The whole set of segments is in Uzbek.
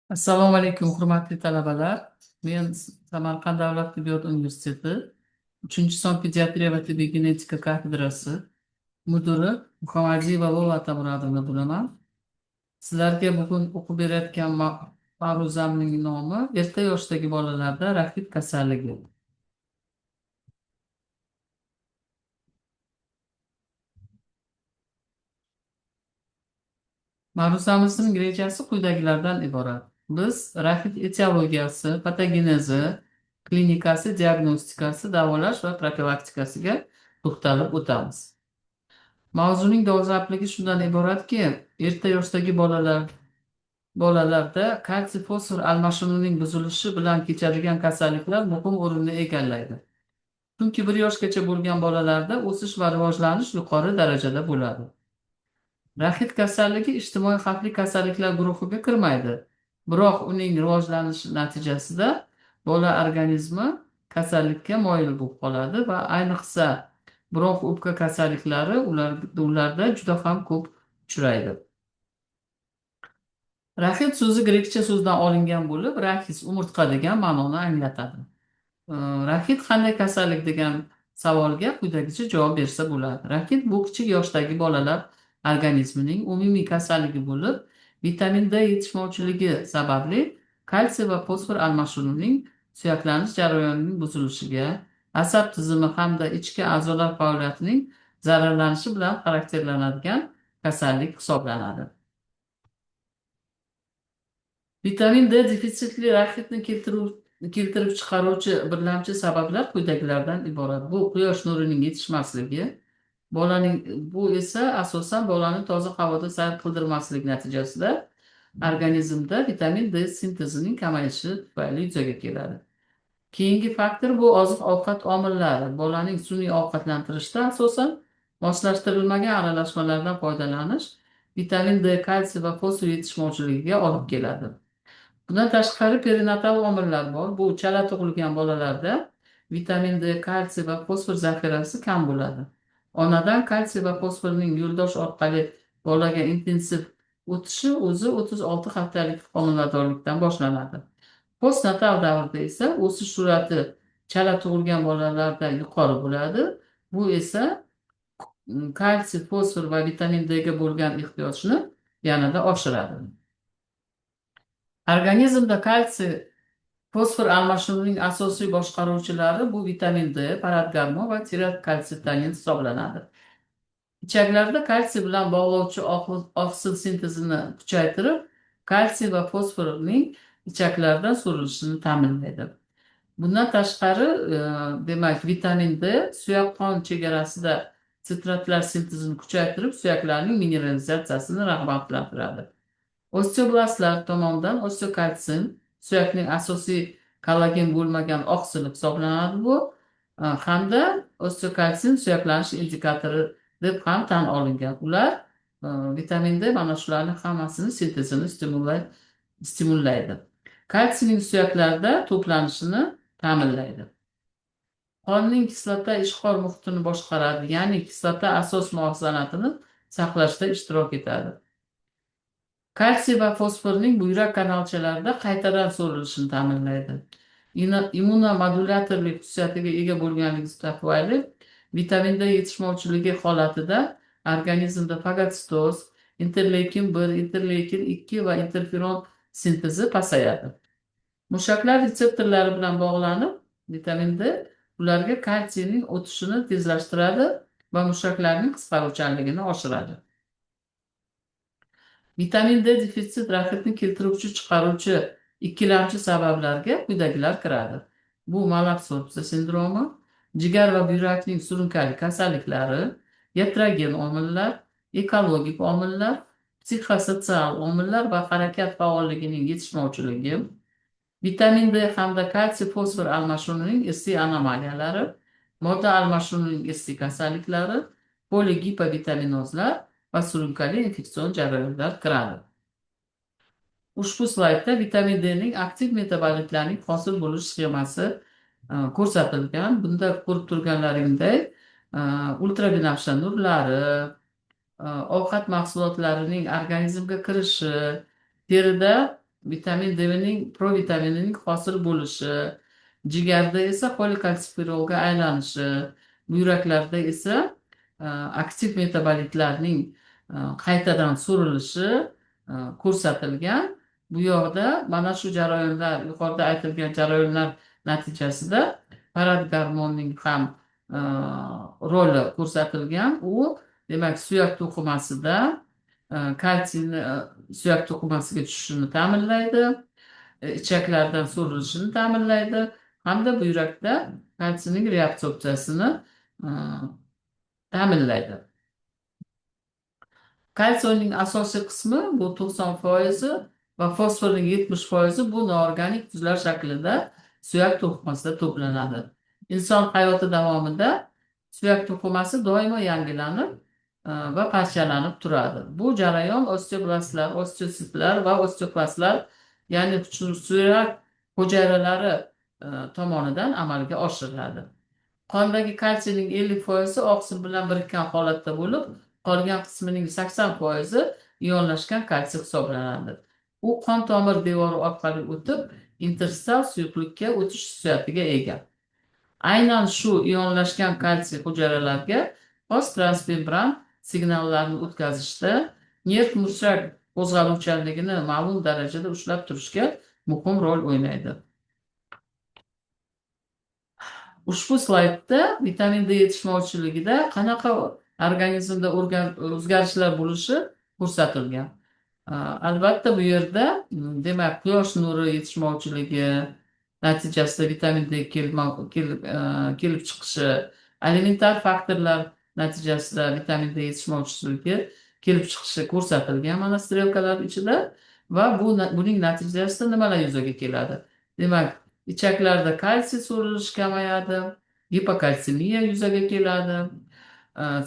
Assalomu alaykum, hurmatli talabalar. Men Samarqand davlat tibbiyot universiteti 3-son pediatriya va tibbiy genetika kafedrasi mudiri Muhammadiyeva Lola Tamuradovna bo'laman. Sizlarga bugun o'qib berayotgan ma'ruzamning nomi erta yoshdagi bolalarda raxit kasalligi. Ma'ruzamizning rejasi quyidagilardan iborat. Biz raxit etiologiyasi, patogenezi, klinikasi, diagnostikasi, davolash va profilaktikasiga to'xtalib o'tamiz. Mavzuning dolzarbligi shundan iboratki, erta yoshdagi bolalarda kalsiy fosfor almashinuvining buzilishi bilan kechadigan kasalliklar muhim o'rinni egallaydi. Chunki 1 yoshgacha bo'lgan bolalarda o'sish va rivojlanish yuqori darajada bo'ladi. Raxit kasalligi ijtimoiy xavfli kasalliklar guruhiga kirmaydi. Biroq uning rivojlanishi natijasida bola organizmi kasallikka moyil bo'lib qoladi va ayniqsa bronx o'pka kasalliklari ularda juda ham ko'p uchraydi. Raxit so'zi grekcha so'zdan olingan bo'lib, raxis umurtqa degan ma'noni anglatadi. Raxit qanday kasallik degan savolga quyidagicha javob bersa bo'ladi. Raxit bu kichik yoshdagi bolalar organizmining umumiy kasalligi bo'lib, vitamin D yetishmovchiligi sababli kalsiy va fosfor almashinuvining suyaklanish jarayonining buzilishiga, asab tizimi hamda ichki a'zolar faoliyatining zararlanishi bilan xarakterlanadigan kasallik hisoblanadi. Vitamin D defitsitli raxitni keltirib chiqaruvchi birlamchi sabablar quyidagilardan iborat. Bu quyosh nurining yetishmasligi, bolaning bu esa asosan bolani toza havoda sayr qildirmaslik natijasida organizmda vitamin D sintezining kamayishi tufayli yuzaga keladi. Keyingi faktor bu oziq-ovqat omillari. Bolaning sun'iy ovqatlantirishda asosan moslashtirilmagan aralashmalardan foydalanish vitamin D, kalsiy va fosfor yetishmovchiligiga olib keladi. Bundan tashqari perinatal omillar bor. Bu chala tug'ilgan bolalarda vitamin D, kalsiy va fosfor zaxirasi kam bo'ladi. Onadan kalsiy va fosforning yo'ldosh orqali bolaga intensiv o'tishi o'zi 36 haftalik homiladorlikdan boshlanadi. Postnatal davrda esa o'sish sur'ati chala tug'ilgan bolalarda yuqori bo'ladi. Bu esa kalsiy, fosfor va vitamin D ga bo'lgan ehtiyojni yanada oshiradi. Organizmda kalsiy fosfor almashinuvining asosiy boshqaruvchilari bu vitamin D, paratgormon va tirokalsitonin hisoblanadi. Ichaklarda kalsiy bilan bog'lovchi oqsil sintezini kuchaytirib, kalsiy va fosforning ichaklardan so'rilishini ta'minlaydi. Bundan tashqari, demak, vitamin D suyak qon chegarasida sitratlar sintezini kuchaytirib, suyaklarning mineralizatsiyasini rag'batlantiradi. Osteoblastlar tomonidan osteokalsin suyakning asosiy kollagen bo'lmagan oqsili hisoblanadi bu hamda osteokalsin suyaklanish indikatori deb ham tan olingan. Ular vitamin D mana shularning hammasini sintezini stimullaydi. Kalsiyning suyaklarda to'planishini ta'minlaydi. Qonning kislota ishg'ol muhitini boshqaradi, ya'ni kislota asos muvozanatini saqlashda ishtirok etadi. Kalsiy va fosforning buyrak kanalchalarida qaytadan so'rilishini ta'minlaydi. Immunomodulyatorlik xususiyatiga ega bo'lganligi tufayli vitamin D yetishmovchiligi holatida organizmda fagositoz, interleykin 1, interleykin 2 va interferon sintezi pasayadi. Mushaklar retseptorlari bilan bog'lanib, vitamin D ularga kalsiyning o'tishini tezlashtiradi va mushaklarning qisqaruvchanligini oshiradi. Vitamin D defitsit raxitni keltiruvchi chiqaruvchi ikkilamchi sabablarga quyidagilar kiradi. Bu malabsorpsiya sindromi, jigar va buyrakning surunkali kasalliklari, iatrogen omillar, ekologik omillar, psixosotsial omillar va harakat faolligining yetishmovchiligi, vitamin D hamda kalsiy fosfor almashinuvining irsiy anomaliyalari, modda almashinuvining irsiy kasalliklari, poligipovitaminozlar va surunkali infeksion jarayonlar kiradi. Ushbu slaydda vitamin D ning aktiv metabolitlarning hosil bo'lish sxemasi ko'rsatilgan. Bunda ko'rib turganlaringdek ultrabinafsha nurlari, ovqat mahsulotlarining organizmga kirishi, terida vitamin D'ning provitaminining hosil bo'lishi, jigarda esa polikalsifirolga aylanishi, buyraklarda esa aktiv metabolitlarning qaytadan so'rilishi ko'rsatilgan. Bu yoqda mana shu jarayonlar, yuqorida aytilgan jarayonlar natijasida parad gormonining ham e, roli ko'rsatilgan. U demak suyak to'qimasida kalsiyni suyak to'qimasiga tushishini ta'minlaydi, ichaklardan so'rilishini ta'minlaydi hamda buyrakda kalsiyning reabsorpsiyasini e, ta'minlaydi. Kalsiyning asosiy qismi bu 90% va fosforning 70% bu noorganik tuzlar shaklida suyak to'qimasida to'planadi. Inson hayoti davomida suyak to'qimasi doimo yangilanib va parchalanib turadi. Bu jarayon osteoblastlar, osteositlar va osteoklastlar, ya'ni suyak hujayralari tomonidan amalga oshiriladi. Qondagi kalsiyning 50% oqsil bilan birikkan holatda bo'lib, qolgan qismining 80% ionlashgan kalsiy hisoblanadi. U qon tomir devori orqali o'tib, interstal suyuqlikka o'tish xususiyatiga ega. Aynan shu ionlashgan kalsiy hujayralarga xos transmembran signallarni o'tkazishda nerv mushak qo'zg'aluvchanligini ma'lum darajada ushlab turishga muhim rol o'ynaydi. Ushbu slaydda vitamin D yetishmovchiligida qanaqa organizmda o'zgarishlar bo'lishi ko'rsatilgan. Albatta bu yerda demak quyosh nuri yetishmovchiligi natijasida vitamin D kelib chiqishi, alimentar faktorlar natijasida vitamin D yetishmovchiligi kelib chiqishi ko'rsatilgan mana strelkalar ichida va buning natijasida nimalar yuzaga keladi? Demak, ichaklarda kalsiy so'rilishi kamayadi, gipokalsemiya yuzaga keladi,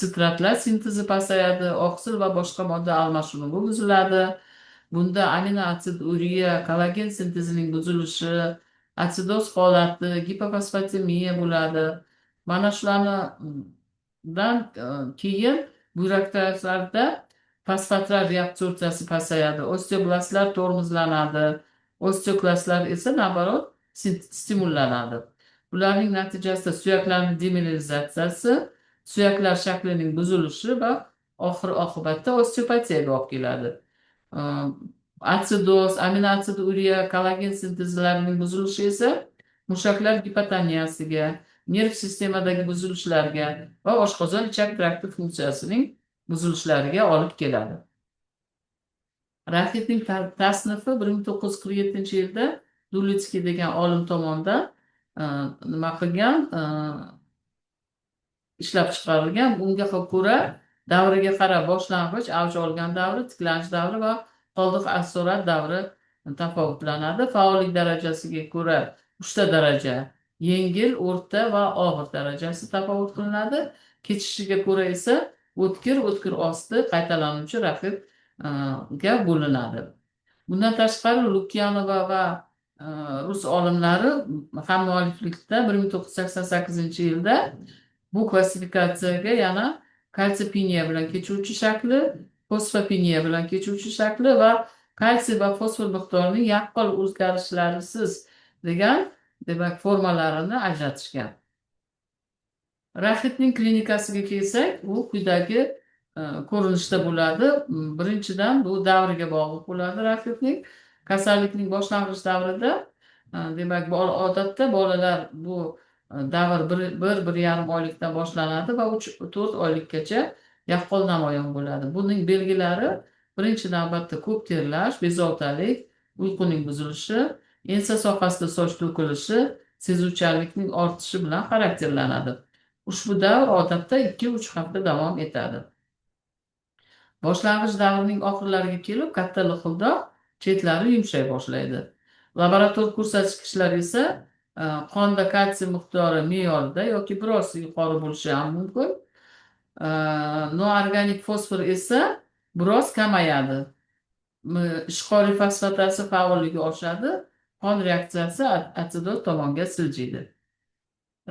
sitratlar sintezi pasayadi, oqsil va boshqa modda almashinuvi buziladi. Bunda amino aksid, uriya, kollagen sintezining buzilishi, atsidoz holati, gipofosfatemiya bo'ladi. Mana shulardan keyin buyraklarda fosfatlar reabsorpsiyasi pasayadi, osteoblastlar tormozlanadi, osteoklastlar esa naborot stimullanadi. Bularning natijasida suyaklarning demineralizatsiyasi, suyaklar shaklining buzilishi va oxir oqibatda osteopatiyaga olib keladi. Atsidoz, amino aksid, uriya, kollagen sintezlarining buzilishi esa mushaklar gipotoniyasiga, nerv sistemadagi buzilishlarga va oshqozon ichak trakti funksiyasining buzilishlariga olib keladi. Raxitning tasnifi 1947-yilda Dulitskiy degan olim tomonidan nima qilgan, ishlab chiqarilgan. Bunga ko'ra davriga qarab boshlang'ich, avj olgan davri, tiklanish davri va qoldiq assorat davri tafovutlanadi. Faollik darajasiga ko'ra 3 ta daraja: yengil, o'rta va og'ir darajasi tafovut qilinadi. Kechishiga ko'ra esa o'tkir, o'tkir osti, qaytalanuvchi raqibga bo'linadi. Bundan tashqari Lukyanova va rus olimlari hammualliflikda 1988-yilda bu klassifikatsiyaga yana kalsiypiniya bilan kechuvchi shakli, fosfopiniya bilan kechuvchi shakli va kalsiy va fosfor miqdorining yaqqol o'zgarishlarisiz degan demak formalarini ajratishgan. Raxitning klinikasiga kelsak, u quyidagi ko'rinishda bo'ladi. Birinchidan, bu davriga bog'liq bo'ladi. Raxitning kasallikning boshlang'ich davrida demak odatda bolalar bu davr 1-1,5 oylikdan boshlanadi va 3-4 oylikgacha yaqqol namoyon bo'ladi. Buning belgilari birinchi navbatda ko'p terlash, bezovtalik, uyquning buzilishi, ensa sohasida soch to'kilishi, sezuvchanlikning ortishi bilan xarakterlanadi. Ushbu davr odatda 2-3 hafta davom etadi. Boshlang'ich davrining oxirlariga kelib katta liqildoq, chetlari yumshay boshlaydi. Laborator ko'rsatkichlar esa qonda kalsiy miqdori me'yorida yoki biroz yuqori bo'lishi ham mumkin. Noorganik fosfor esa biroz kamayadi. Ishqoriy fosfatasi faolligi oshadi, qon reaksiyasi atsidoz tomonga siljiydi.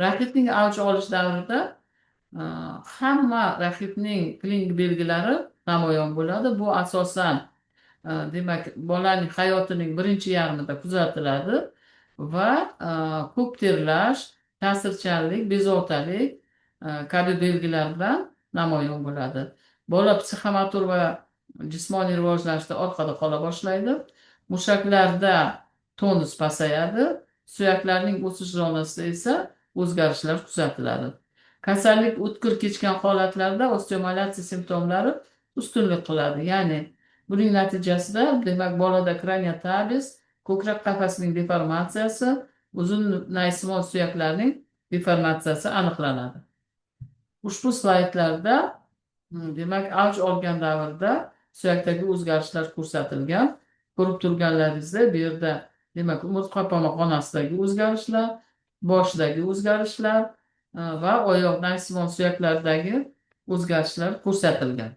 Raxitning avj olish davrida hamma raxitning klinik belgilari namoyon bo'ladi. Bu asosan demak bolaning hayotining birinchi yarmida kuzatiladi va ko'p terlash, ta'sirchanlik, bezovtalik kabi belgilar bilan namoyon bo'ladi. Bola psixomotor va jismoniy rivojlanishda orqada qola boshlaydi. Mushaklarda tonus pasayadi, suyaklarning o'sish zonasida esa o'zgarishlar kuzatiladi. Kasallik o'tkir kechgan holatlarda osteomalatsiya simptomlari ustunlik qiladi. Ya'ni buning natijasida demak bolada kraniotabis, ko'krak qafasining deformatsiyasi, uzun naysimon suyaklarning deformatsiyasi aniqlanadi. Ushbu slaydlarda demak avj olgan davrda suyakdagi o'zgarishlar ko'rsatilgan. Ko'rib turganlaringizda bu yerda demak umurtqa qamoqxonasidagi o'zgarishlar, boshdagi o'zgarishlar va oyoq naysimon suyaklaridagi o'zgarishlar ko'rsatilgan.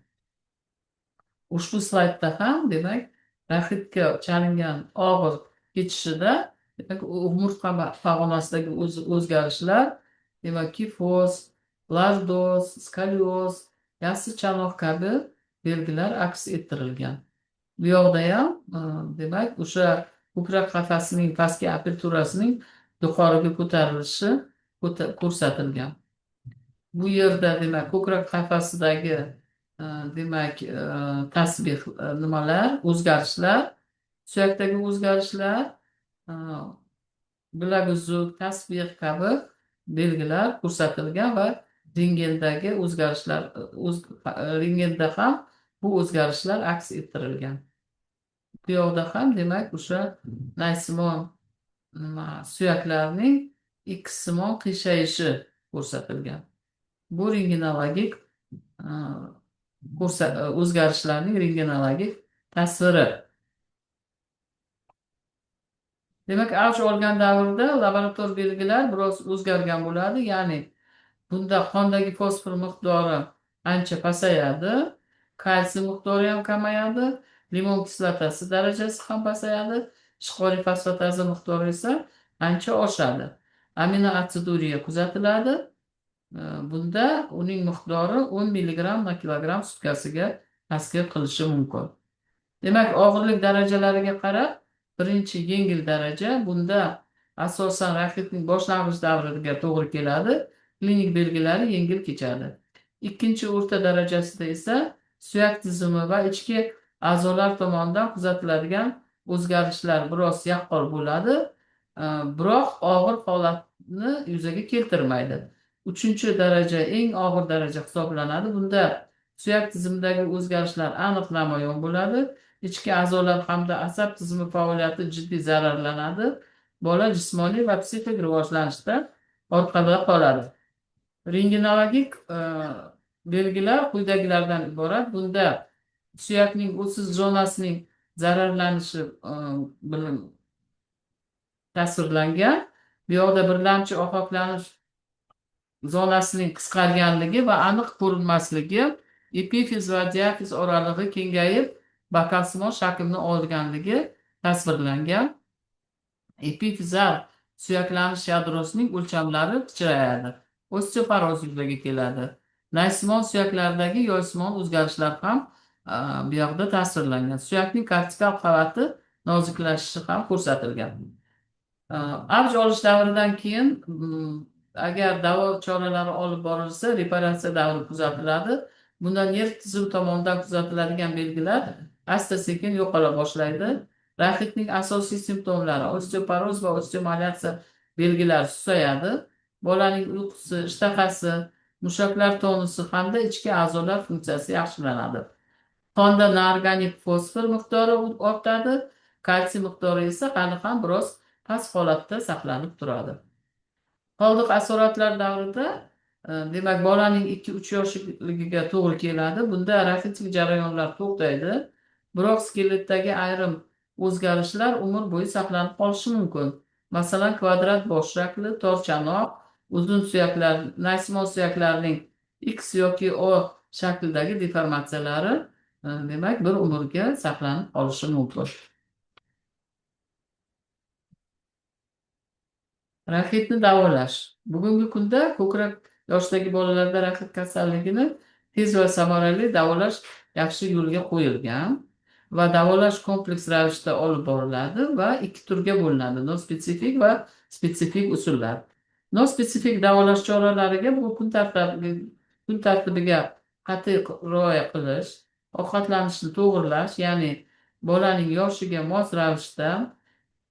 Ushbu slaydda ham demak raxitga chalingan og'ir kechishida demak umurtqa pog'onasidagi o'zgarishlar, demak kifoz, lordoz, skolioz, yassi chanoq kabi belgilar aks ettirilgan. Bu yoqda ham demak o'sha ko'krak qafasining pastki aperturasining yuqoriga ko'tarilishi ko'rsatilgan. Bu yerda demak ko'krak qafasidagi demak tasbih nimalar, o'zgarishlar, suyakdagi o'zgarishlar, bilak uzuk, tasbih kabi belgilar ko'rsatilgan va rentgendagi o'zgarishlar, rentgenda ham bu o'zgarishlar aks ettirilgan. Bu yoqda ham demak o'sha naysimon suyaklarning X-simon qiyshayışı ko'rsatilgan. Bu rentgenologik o'zgarishlarning rentgenologik tasviri. Demak, avj olgan davrda laborator belgilar biroz o'zgargan bo'ladi. Ya'ni bunda qondagi fosfor miqdori ancha pasayadi, kalsiy miqdori ham kamayadi, limon kislotasi darajasi ham pasayadi, ishqoriy fosfataz miqdori esa ancha oshadi. Amino asiduriya kuzatiladi. Bunda uning miqdori 10 mg na kilogramm sutkasiga askar qilishi mumkin. Demak, og'irlik darajalariga qarab, birinchi yengil daraja bunda asosan raxitning boshlang'ich davriga to'g'ri keladi, klinik belgilari yengil kechadi. Ikkinchi o'rta darajasida esa suyak tizimi va ichki a'zolar tomonidan kuzatiladigan o'zgarishlar biroz yaqqol bo'ladi, biroq og'ir holatni yuzaga keltirmaydi. Uchinchi daraja eng og'ir daraja hisoblanadi. Bunda suyak tizimidagi o'zgarishlar aniq namoyon bo'ladi. Ichki a'zolar hamda asab tizimi faoliyati jiddiy zararlanadi. Bola jismoniy va psixik rivojlanishda orqada qoladi. Rentgenologik belgilar quyidagilardan iborat. Bunda suyakning o'sish zonasining zararlanishi tasvirlangan. Bu yoqda birlamchi oqoqlanish zonasining qisqarganligi va aniq ko'rinmasligi, epifiz va diafiz oralig'i kengayib, bakalsimon shaklni olganligi tasvirlangan. Epifizal suyaklanish yadrosining o'lchamlari kichrayadi. Osteoporoz yuzaga keladi. Naysimon suyaklardagi yoysimon o'zgarishlar ham bu yoqda tasvirlangan. Suyakning kortikal qavati noziklashishi ham ko'rsatilgan. Avj olish davridan keyin agar davo choralari olib borilsa, reparatsiya davri kuzatiladi. Bunda nerv tizimi tomonidan kuzatiladigan belgilar asta-sekin yo'qola boshlaydi. Raxitning asosiy simptomlari osteoporoz va osteomalatsiya belgilari susayadi. Bolaning uyqusi, ishtahasi, mushaklar tonusi hamda ichki a'zolar funksiyasi yaxshilanadi. Qonda noorganik fosfor miqdori ortadi, kalsiy miqdori esa hali ham biroz past holatda saqlanib turadi. Qoldiq asoratlar davrida demak bolaning 2-3 yoshligiga to'g'ri keladi. Bunda raxitik jarayonlar to'xtaydi, biroq skeletdagi ayrim o'zgarishlar umr bo'yi saqlanib qolishi mumkin. Masalan, kvadrat bosh shakli, tor chanoq, uzun suyaklar, naysimon suyaklarining X yoki O shaklidagi deformatsiyalari demak bir umrga saqlanib qolishi mumkin. Raxitni davolash. Bugungi kunda ko'krak yoshidagi bolalarda raxit kasalligini tez va samarali davolash yaxshi yo'lga qo'yilgan. va davolash kompleks ravishda olib boriladi va ikki turga bo'linadi: nospetsifik va spetsifik usullar. Nospetsifik davolash choralariga bu kun tartibiga qat'iy rioya qilish, ovqatlanishni to'g'irlash, ya'ni bolaning yoshiga mos ravishda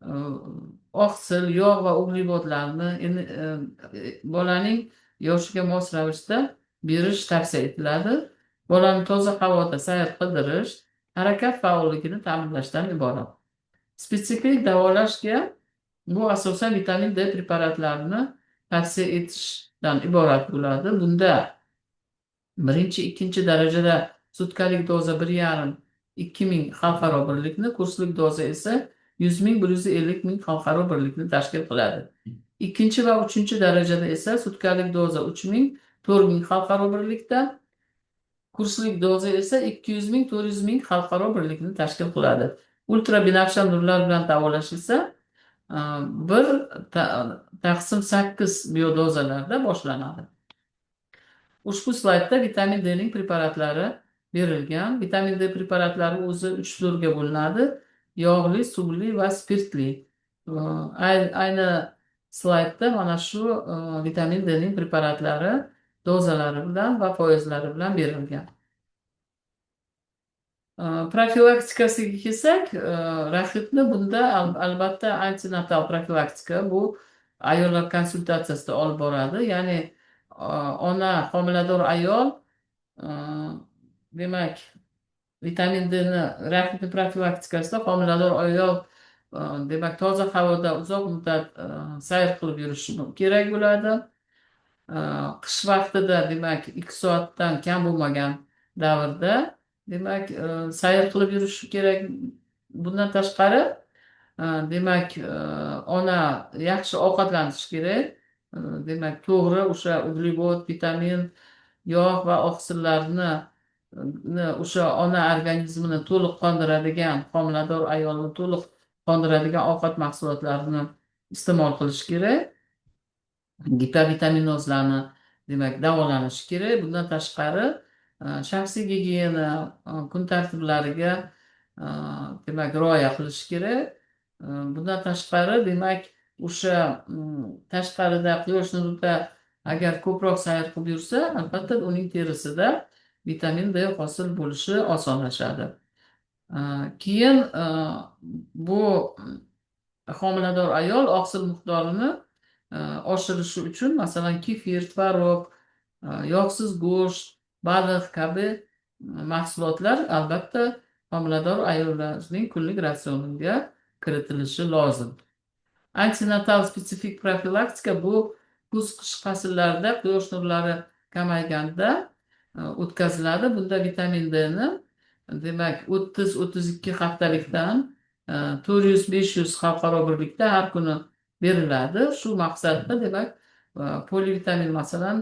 e, oqsil, yog' va uglevodlarni bolaning yoshiga mos ravishda berish tavsiya etiladi. Bolani toza havoda sayr qildirish harakat faolligini ta'minlashdan iborat. Spetsifik davolashga bu asosan vitamin D preparatlarini tavsiya etishdan iborat bo'ladi. Bunda birinchi, ikkinchi darajada sutkalik doza 1,5–2 ming xalqaro birlikni, kurslik doza esa 100 ming, 150 ming xalqaro birlikni tashkil qiladi. Ikkinchi va uchinchi darajada esa sutkalik doza 3 ming, 4 ming xalqaro birlikda, kurslik doza esa 200 ming, 400 ming xalqaro birlikni tashkil qiladi. Ultra binafsha nurlar bilan davolash esa 1/8 biodozalarda boshlanadi. Ushbu slaydda vitamin D ning preparatlari berilgan. Vitamin D preparatlari o'zi 3 turga bo'linadi: yog'li, suvli va spirtli. Ayni slaydda mana shu vitamin D ning preparatlari dozalari bilan va foizlari bilan berilgan. Profilaktikasiga kelsak, raxitni bunda albatta antinatal profilaktika bu ayollar konsultatsiyasida olib boradi. Ya'ni ona homilador ayol demak vitamin Dni raxitni profilaktikasida homilador ayol demak toza havoda uzoq muddat sayr qilib yurishi kerak bo'ladi. Qish vaqtida demak 2 soatdan kam bo'lmagan davrda demak sayr qilib yurishi kerak. Bundan tashqari demak ona yaxshi ovqatlanishi kerak. Demak to'g'ri o'sha uglevod, vitamin, yog' va oqsillarni o'sha ona organizmini to'liq qondiradigan, homilador ayolni to'liq qondiradigan ovqat mahsulotlarini iste'mol qilish kerak. Gipavitaminozlarni demak davolanishi kerak. Bundan tashqari shaxsiy gigiyena kun tartiblariga demak rioya qilish kerak. Bundan tashqari demak o'sha tashqarida quyosh nurida agar ko'proq sayr qilib yursa, albatta uning terisida vitamin D hosil bo'lishi osonlashadi. Keyin bu homilador ayol oqsil miqdorini oshirishi uchun masalan kefir, tvorog, yog'siz go'sht, baliq kabi mahsulotlar albatta homilador ayollarning kunlik ratsioniga kiritilishi lozim. Antinatal spetsifik profilaktika bu kuz-qish fasllarida quyosh nurlari kamayganda o'tkaziladi. Bunda vitamin Dni demak 30–32 haftalikdan 400–500 xalqaro birlikda har kuni beriladi. Shu maqsadda demak polivitamin masalan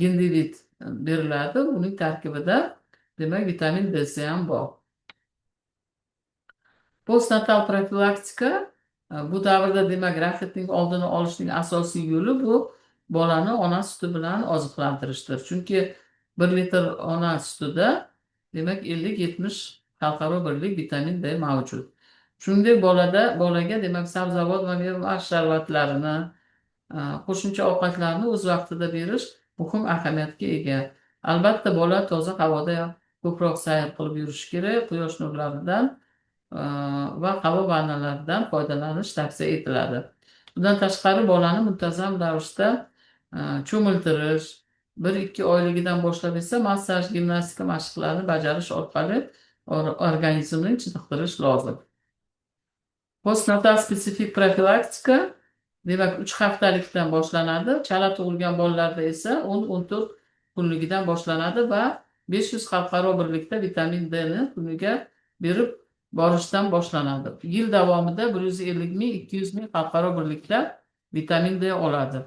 gendivit beriladi. Uning tarkibida demak vitamin D ham bor. Postnatal profilaktika bu davrda demak raxitning oldini olishning asosiy yo'li bu bolani ona suti bilan oziqlantirishdir. Chunki 1 litr ona sutida demak 50–70 xalqaro birlik vitamin D mavjud. Shuningdek bolaga demak sabzavot va meva sharbatlarini, qo'shimcha ovqatlarni o'z vaqtida berish muhim ahamiyatga ega. Albatta bola toza havoda ko'proq sayr qilib yurishi kerak. Quyosh nurlaridan va havo vannalaridan foydalanish tavsiya etiladi. Bundan tashqari bolani muntazam ravishda cho'miltirish, 1–2 oyligidan boshlab esa massaj, gimnastika mashqlarini bajarish orqali organizmni chiniqtirish lozim. Postnatal spetsifik profilaktika demak 3 haftalikdan boshlanadi. Chala tug'ilgan bolalarda esa 10–14 kunligidan boshlanadi va 500 xalqaro birlikda vitamin D ni kuniga berib borishdan boshlanadi. Yil davomida 150 ming, 200 ming xalqaro birlikda vitamin D oladi.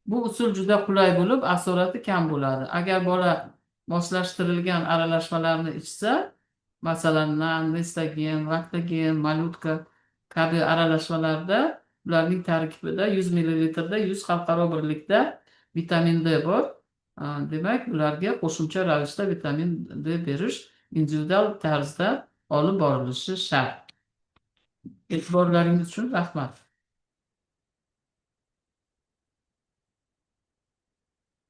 Bu usul juda qulay bo'lib, asorati kam bo'ladi. Agar bola moslashtirilgan aralashmalarni ichsa, masalan nan, nestagen, laktogen, malutka kabi aralashmalarda ularning tarkibida 100 ml 100 xalqaro birlikda vitamin D bor. Demak, ularga qo'shimcha ravishda vitamin D berish individual tarzda olib borilishi shart. E'tiborlaringiz uchun rahmat.